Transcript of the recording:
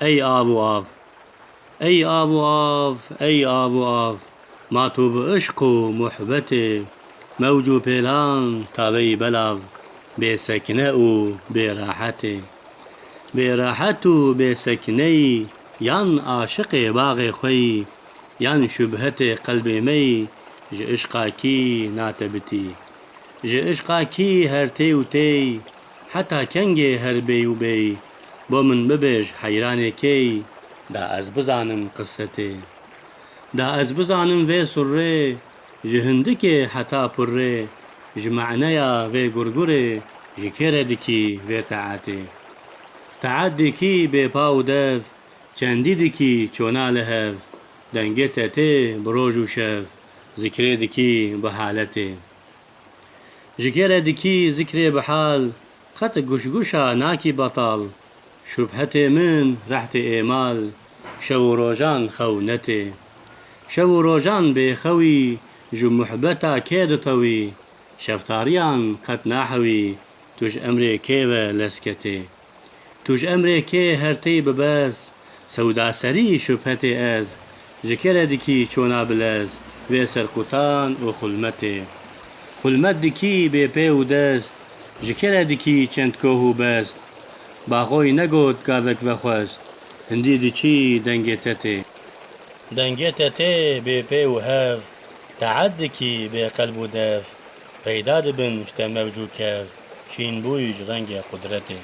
أي آب وآب أي آب وآب أي آب وآب ما تو بعشق ومحبته موجو بيلان تابي بلاغ بسكنه براحته براحته بسكني يان عاشق باغ خوي يان شبهة قلبي مي جعشقاكي ناتبتي جعشقاكي هرتي وتي حتى كنجي هربي وبي بو من ببج حيراني كي دا از بزانم قصتي دا از بزانم في سري جهندكي حتى بري جمعنايا في غرغري جكردكي في تعاتي تعدكي بباو دف چنديدكي چونا لهف دنگتتي بروجو شف ذكريدكي بحالتي جكردكي ذكري بحال خط قشقشا ناكي بطال شبهتي من رحت إيمال شو روجان خونتي شو روجان بخوي جو محبتا كيد طوي شفتاريان قد ناحوي توج أمري كيوة لسكتي توج أمري كي هرتي بباز سودا سري شبهتي أز جكردكي چونا بلاز ويسر قطان وخلمتي خلمتدكي بيبي ودست جكردكي چند كوهو بست باغوي نگود قابك بخوست هندي دكي دنگتتي دنگتتي بيبي وهاف تعدكي بقلب وداف بيداد بن مجتمع وجو كاف شين بويج رنگ قدرتي